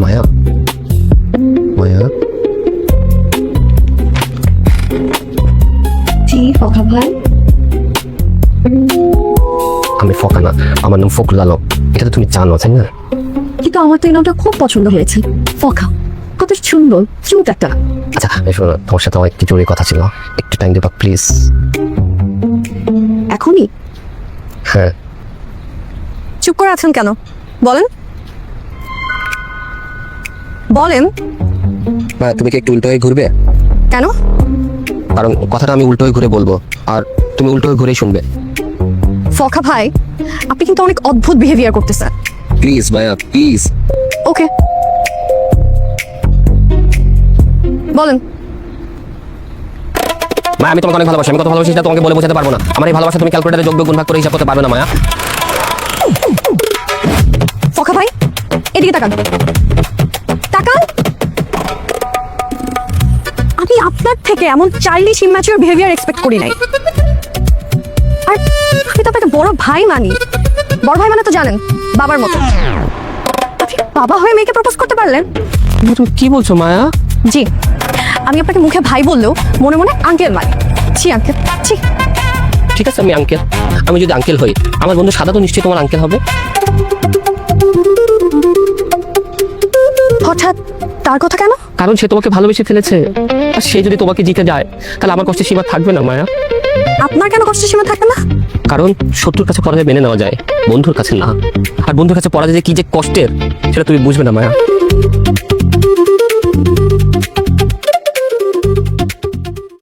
মায়া, মায়া, জি ফখা ভাই। আমি ফকা না, আমার নাম ফখরুল আলম। এটা তো তুমি জানো তাই না? কিন্তু আমার তো এই নামটা খুব পছন্দ হয়েছে, ফখা, কত সুন্দর, কিউট একটা। আচ্ছা শোনো, তোমার সাথে আমার একটু জরুরি কথা ছিল, একটু টাইম দেবা প্লিজ? এখনই? হ্যাঁ। চুপ করে আছেন কেন, বলেন বলেন। মায়া, তুমি কি একটু উল্টো হয়ে ঘুরবে? কেন? কারণ কথাটা আমি উল্টো হয়ে ঘুরে বলবো, আর তুমি উল্টো হয়ে ঘুরেই শুনবে। ফখা ভাই, আপনি কিন্তু অনেক অদ্ভুত বিহেভিয়ার করতেছেন। Please Maya, please. ওকে, বলেন। মায়া, আমি তোমাকে অনেক ভালোবাসি। আমি কত ভালোবাসি সেটা তোমাকে বলে বোঝাতে পারবো না। আমার এই ভালোবাসা তুমি ক্যালকুলেটারে যোগ বিয়োগ গুণ ভাগ করে হিসাব করতে পারবে না মায়া। ফখা ভাই, এদিকে তাকান, তাকান। আমি আপনার থেকে এমন চাইল্ডিশ ইম্যাচিউর বিহেভিয়ার এক্সপেক্ট করি নাই। আর আমি তো আপনাকে বড় ভাই মানি। বড় ভাই মানে তো জানেন, বাবার মতো। আপনি বাবা হয়ে মেয়েকে প্রপোজ করতে পারলেন? তুমি কি বলছো মায়া? জি, আমি আপনাকে মুখে ভাই বললেও মনে মনে আঙ্কেল মানি। ছি আঙ্কেল, ছি। ঠিক আছে, আমি আঙ্কেল। আমি যদি আঙ্কেল হই, আমার বন্ধু সাদা তো নিশ্চয়ই তোমার আঙ্কেল হবে। হঠাৎ তার কথা কেন? কারণ সে তোমাকে ভালোবেসে ফেলেছে, আর সে যদি তোমাকে জিতে যায় তাহলে আমার কষ্টের সীমা থাকবে না মায়া। আপনার কেন কষ্টের সীমা থাকে না? কারণ শত্রুর কাছে পরাজয় মেনে নেওয়া যায়, বন্ধুর কাছে না। আর বন্ধুর কাছে পরাজয় যে কি যে কষ্টের, সেটা তুমি বুঝবে না মায়া।